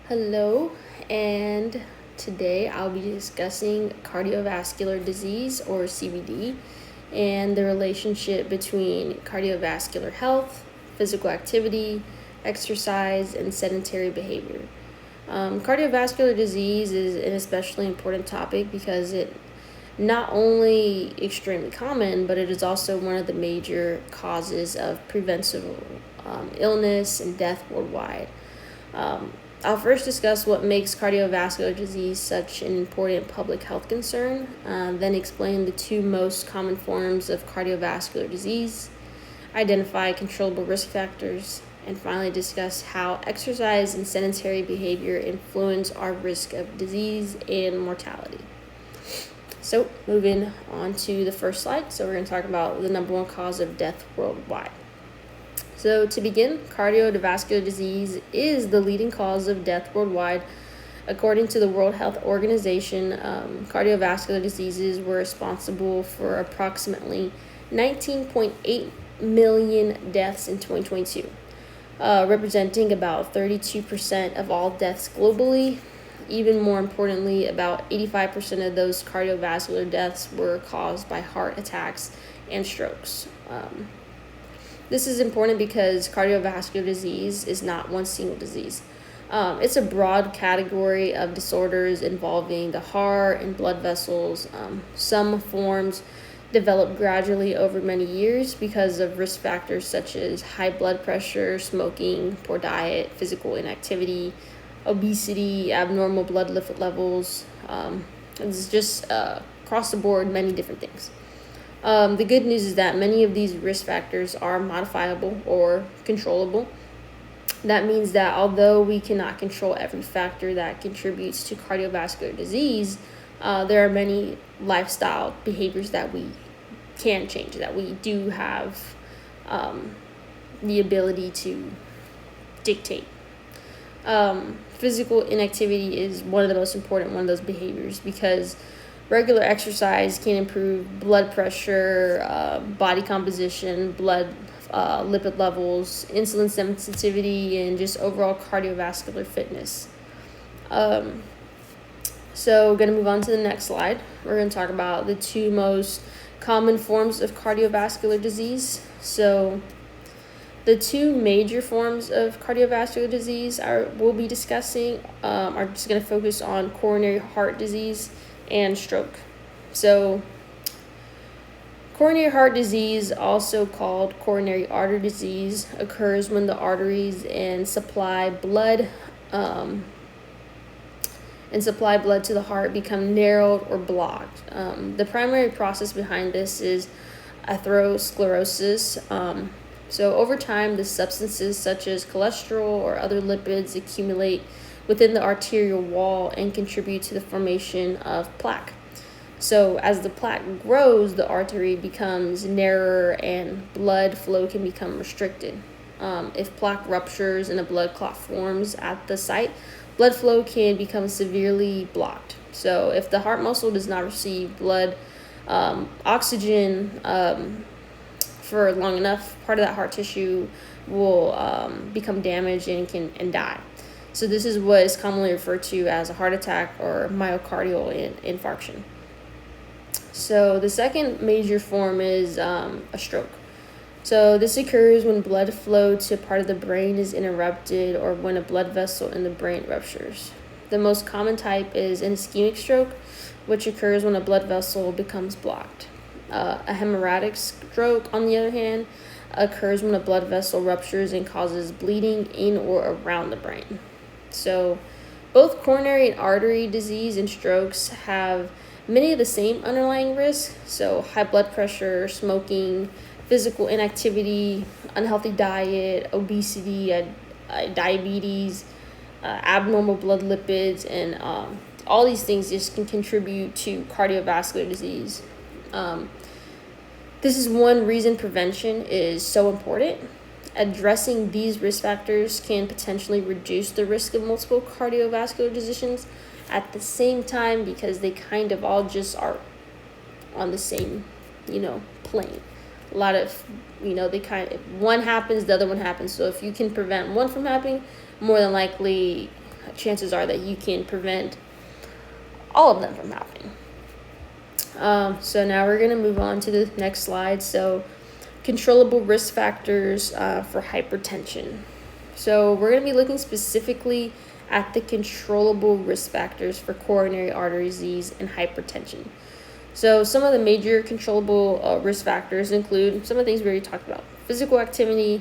Hello, and today I'll be discussing cardiovascular disease or CVD and the relationship between cardiovascular health, physical activity, exercise, and sedentary behavior. Cardiovascular disease is an especially important topic because it not only extremely common, but it is also one of the major causes of preventable illness and death worldwide. Um, I'll first discuss what makes cardiovascular disease such an important public health concern, then explain the two most common forms of cardiovascular disease, identify controllable risk factors, and finally discuss how exercise and sedentary behavior influence our risk of disease and mortality. So, moving on to the first slide. So, we're going to talk about the number one cause of death worldwide. So, to begin, cardiovascular disease is the leading cause of death worldwide. According to the World Health Organization, cardiovascular diseases were responsible for approximately 19.8 million deaths in 2022, representing about 32% of all deaths globally. Even more importantly, about 85% of those cardiovascular deaths were caused by heart attacks and strokes. This is important because cardiovascular disease is not one single disease. It's a broad category of disorders involving the heart and blood vessels. Some forms develop gradually over many years because of risk factors such as high blood pressure, smoking, poor diet, physical inactivity, obesity, abnormal blood lipid levels. It's just across the board, many different things. The good news is that many of these risk factors are modifiable or controllable. That means that although we cannot control every factor that contributes to cardiovascular disease, there are many lifestyle behaviors that we can change, that we do have the ability to dictate. Physical inactivity is one of the most important one of those behaviors because regular exercise can improve blood pressure, body composition, blood lipid levels, insulin sensitivity, and just overall cardiovascular fitness. So we're going to move on to the next slide. We're going to talk about the two most common forms of cardiovascular disease. So the two major forms of cardiovascular disease we'll be discussing are just going to focus on coronary heart disease and stroke. So coronary heart disease, also called coronary artery disease, occurs when the arteries and supply blood to the heart become narrowed or blocked. The primary process behind this is atherosclerosis. So over time, the substances such as cholesterol or other lipids accumulate within the arterial wall and contribute to the formation of plaque. So as the plaque grows, the artery becomes narrower and blood flow can become restricted. If plaque ruptures and a blood clot forms at the site, blood flow can become severely blocked. So if the heart muscle does not receive blood oxygen for long enough, part of that heart tissue will become damaged and die. So this is what is commonly referred to as a heart attack or myocardial infarction. So the second major form is a stroke. So this occurs when blood flow to part of the brain is interrupted or when a blood vessel in the brain ruptures. The most common type is an ischemic stroke, which occurs when a blood vessel becomes blocked. A hemorrhagic stroke, on the other hand, occurs when a blood vessel ruptures and causes bleeding in or around the brain. So both coronary and artery disease and strokes have many of the same underlying risks. So high blood pressure, smoking, physical inactivity, unhealthy diet, obesity, diabetes, abnormal blood lipids, and all these things just can contribute to cardiovascular disease. This is one reason prevention is so important. Addressing these risk factors can potentially reduce the risk of multiple cardiovascular diseases at the same time because they kind of all just are on the same, plane. A lot of, one happens, the other one happens. So if you can prevent one from happening, more than likely chances are that you can prevent all of them from happening. So now we're going to move on to the next slide. So controllable risk factors for hypertension. So we're going to be looking specifically at the controllable risk factors for coronary artery disease and hypertension. So some of the major controllable risk factors include some of the things we already talked about: physical activity,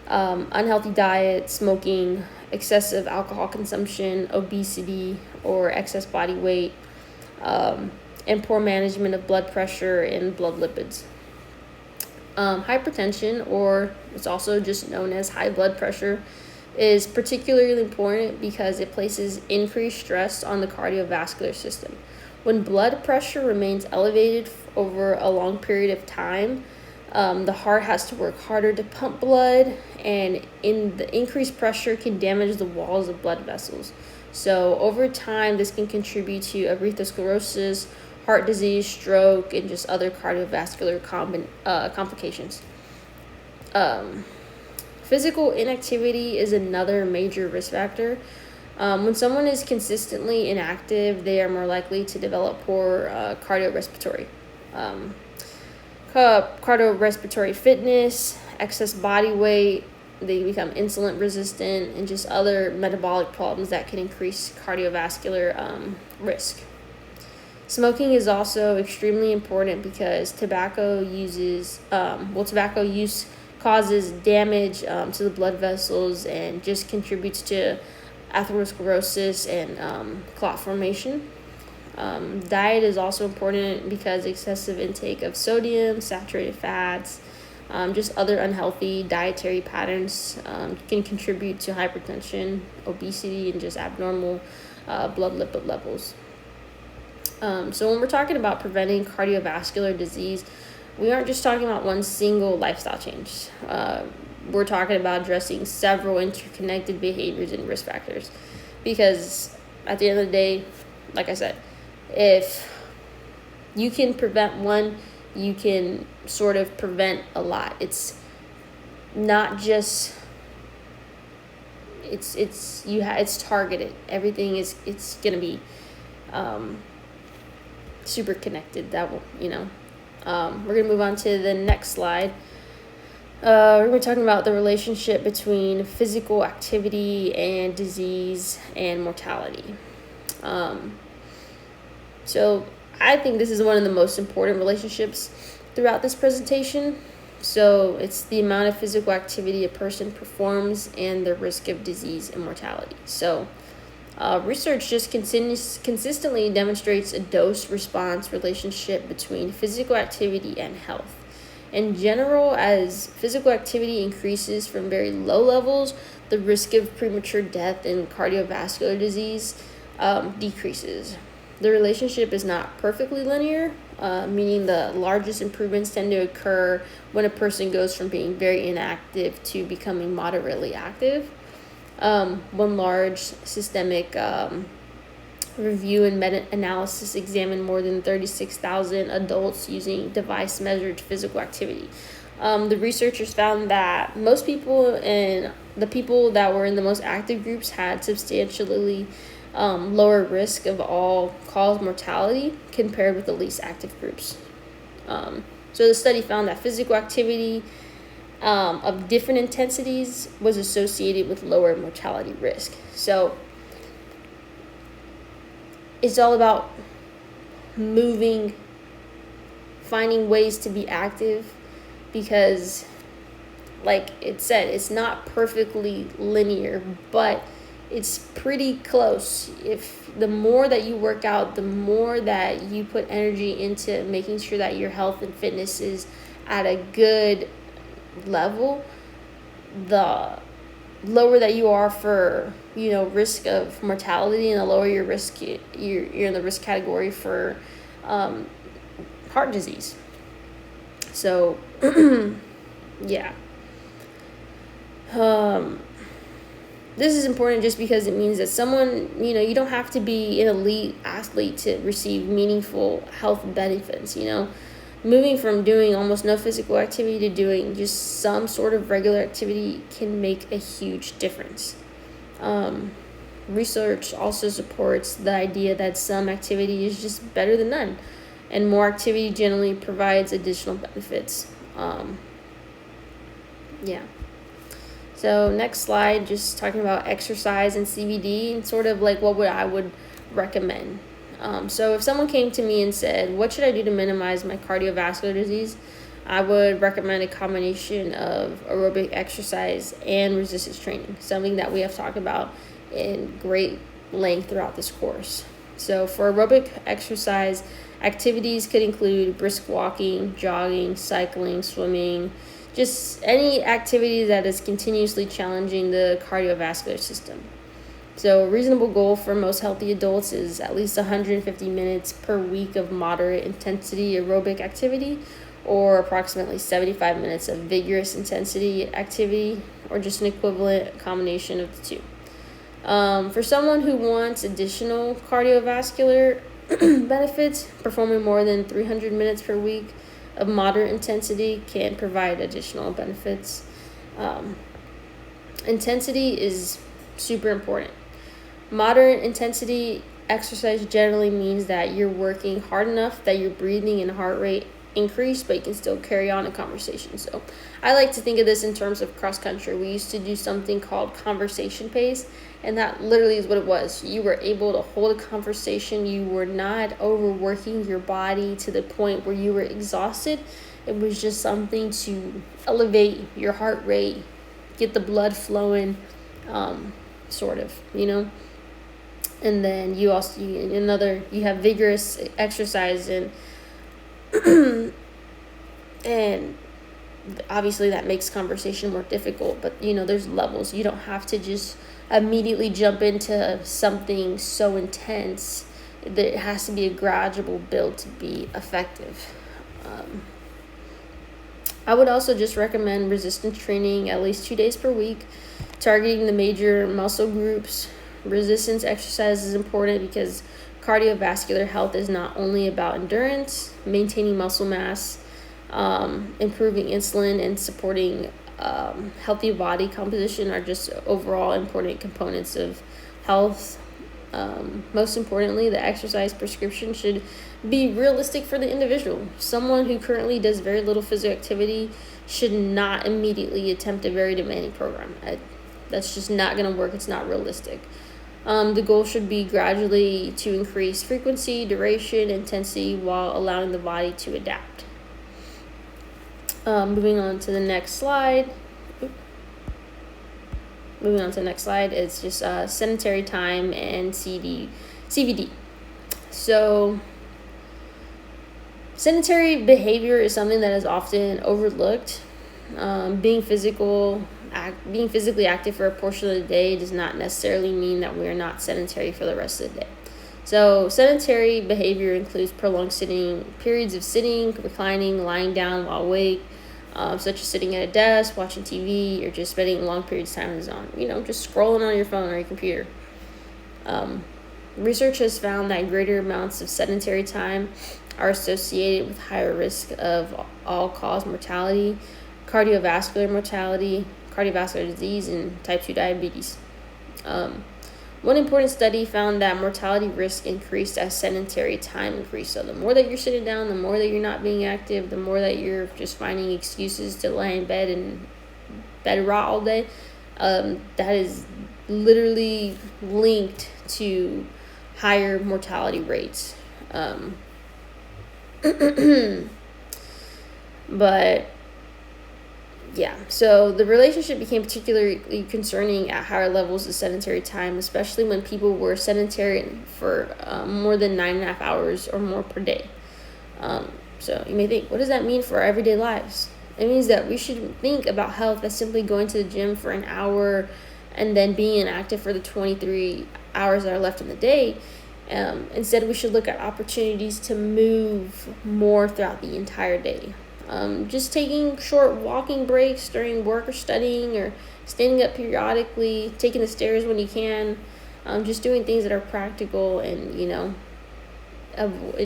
unhealthy diet, smoking, excessive alcohol consumption, obesity or excess body weight, and poor management of blood pressure and blood lipids. Hypertension, or it's also just known as high blood pressure, is particularly important because it places increased stress on the cardiovascular system. When blood pressure remains elevated over a long period of time, the heart has to work harder to pump blood, and the increased pressure can damage the walls of blood vessels. So over time, this can contribute to atherosclerosis, heart disease, stroke, and just other cardiovascular complications. Physical inactivity is another major risk factor. When someone is consistently inactive, they are more likely to develop poor cardiorespiratory fitness, excess body weight. They become insulin resistant, and just other metabolic problems that can increase cardiovascular risk. Smoking is also extremely important because tobacco use causes damage to the blood vessels and just contributes to atherosclerosis and clot formation. Diet is also important because excessive intake of sodium, saturated fats, just other unhealthy dietary patterns can contribute to hypertension, obesity, and just abnormal blood lipid levels. So when we're talking about preventing cardiovascular disease, we aren't just talking about one single lifestyle change. We're talking about addressing several interconnected behaviors and risk factors. Because at the end of the day, like I said, if you can prevent one, you can sort of prevent a lot. It's not just it's targeted. Everything it's gonna be super connected. That will, we're gonna move on to the next slide. We're going to be talking about the relationship between physical activity and disease and mortality. So I think this is one of the most important relationships throughout this presentation. So it's the amount of physical activity a person performs and the risk of disease and mortality. So research just consistently demonstrates a dose-response relationship between physical activity and health. In general, as physical activity increases from very low levels, the risk of premature death and cardiovascular disease decreases. The relationship is not perfectly linear, meaning the largest improvements tend to occur when a person goes from being very inactive to becoming moderately active. One large systemic review and meta-analysis examined more than 36,000 adults using device-measured physical activity. The researchers found that most people and the people that were in the most active groups had substantially lower risk of all-cause mortality compared with the least active groups. So the study found that physical activity of different intensities was associated with lower mortality risk. So it's all about moving, finding ways to be active, because like it said, it's not perfectly linear, but it's pretty close. If the more that you work out, the more that you put energy into making sure that your health and fitness is at a good level, the lower that you are for risk of mortality, and the lower your risk, you're in the risk category for heart disease. So yeah, this is important just because it means that someone, you don't have to be an elite athlete to receive meaningful health benefits. Moving from doing almost no physical activity to doing just some sort of regular activity can make a huge difference. Research also supports the idea that some activity is just better than none, and more activity generally provides additional benefits. Yeah. So next slide, just talking about exercise and CBD and sort of like what I would recommend. So if someone came to me and said, what should I do to minimize my cardiovascular disease? I would recommend a combination of aerobic exercise and resistance training, something that we have talked about in great length throughout this course. So for aerobic exercise, activities could include brisk walking, jogging, cycling, swimming, just any activity that is continuously challenging the cardiovascular system. So a reasonable goal for most healthy adults is at least 150 minutes per week of moderate intensity aerobic activity, or approximately 75 minutes of vigorous intensity activity, or just an equivalent combination of the two. For someone who wants additional cardiovascular benefits, performing more than 300 minutes per week of moderate intensity can provide additional benefits. Intensity is super important. Moderate intensity exercise generally means that you're working hard enough that your breathing and heart rate increase, but you can still carry on a conversation. So I like to think of this in terms of cross country. We used to do something called conversation pace, and that literally is what it was. You were able to hold a conversation. You were not overworking your body to the point where you were exhausted. It was just something to elevate your heart rate, get the blood flowing, sort of, And then you also you have vigorous exercise and obviously that makes conversation more difficult, but there's levels. You don't have to just immediately jump into something so intense. There has to be a gradual build to be effective. I would also just recommend resistance training at least 2 days per week, targeting the major muscle groups. Resistance exercise is important because cardiovascular health is not only about endurance, maintaining muscle mass, improving insulin, and supporting healthy body composition are just overall important components of health. Most importantly, the exercise prescription should be realistic for the individual. Someone who currently does very little physical activity should not immediately attempt a very demanding program. That's just not going to work. It's not realistic. The goal should be gradually to increase frequency, duration, intensity while allowing the body to adapt. Moving on to the next slide. It's just sedentary time and CBD. So sedentary behavior is something that is often overlooked. Being physically active for a portion of the day does not necessarily mean that we are not sedentary for the rest of the day. So sedentary behavior includes prolonged periods of sitting, reclining, lying down while awake, such as sitting at a desk, watching TV, or just spending long periods of time just scrolling on your phone or your computer. Research has found that greater amounts of sedentary time are associated with higher risk of all-cause mortality, cardiovascular mortality, cardiovascular disease, and type 2 diabetes. One important study found that mortality risk increased as sedentary time increased. So the more that you're sitting down, the more that you're not being active, the more that you're just finding excuses to lay in bed and bed rot all day, that is literally linked to higher mortality rates. But yeah, so the relationship became particularly concerning at higher levels of sedentary time, especially when people were sedentary for more than 9.5 hours or more per day. So you may think, what does that mean for our everyday lives? It means that we should think about health as simply going to the gym for an hour and then being inactive for the 23 hours that are left in the day. Instead, we should look at opportunities to move more throughout the entire day. Just taking short walking breaks during work or studying, or standing up periodically, taking the stairs when you can, just doing things that are practical, and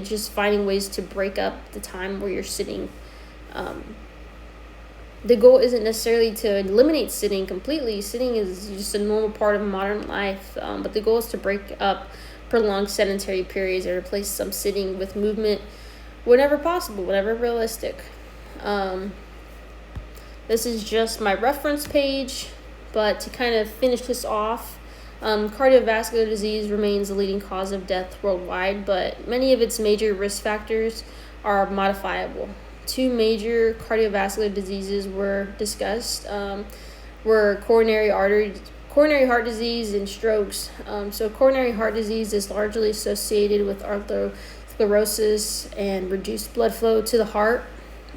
just finding ways to break up the time where you're sitting. the goal isn't necessarily to eliminate sitting completely. Sitting is just a normal part of modern life, but the goal is to break up prolonged sedentary periods and replace some sitting with movement whenever possible, whenever realistic. This is just my reference page, but to kind of finish this off, cardiovascular disease remains the leading cause of death worldwide, but many of its major risk factors are modifiable. Two major cardiovascular diseases were discussed, were coronary heart disease and strokes. So coronary heart disease is largely associated with atherosclerosis and reduced blood flow to the heart,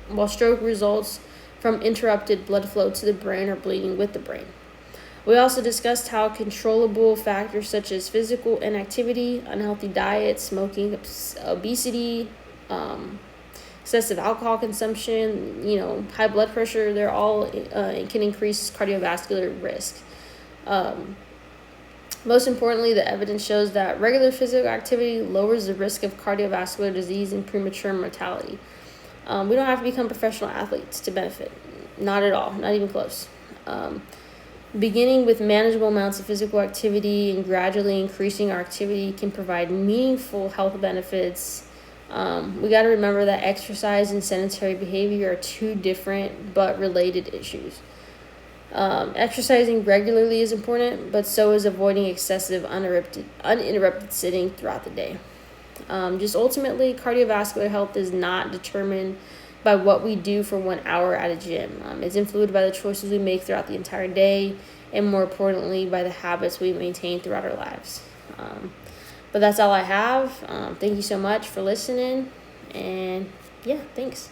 while stroke results from interrupted blood flow to the brain or bleeding with the brain. We also discussed how controllable factors such as physical inactivity, unhealthy diet, smoking, obesity, excessive alcohol consumption, high blood pressure, they're all can increase cardiovascular risk. Most importantly, the evidence shows that regular physical activity lowers the risk of cardiovascular disease and premature mortality. We don't have to become professional athletes to benefit. Not at all, not even close. Beginning with manageable amounts of physical activity and gradually increasing our activity can provide meaningful health benefits. We got to remember that exercise and sedentary behavior are two different but related issues. Exercising regularly is important, but so is avoiding excessive uninterrupted sitting throughout the day. Just ultimately, cardiovascular health is not determined by what we do for 1 hour at a gym. It's influenced by the choices we make throughout the entire day, and more importantly, by the habits we maintain throughout our lives. But that's all I have. Thank you so much for listening, and yeah, thanks.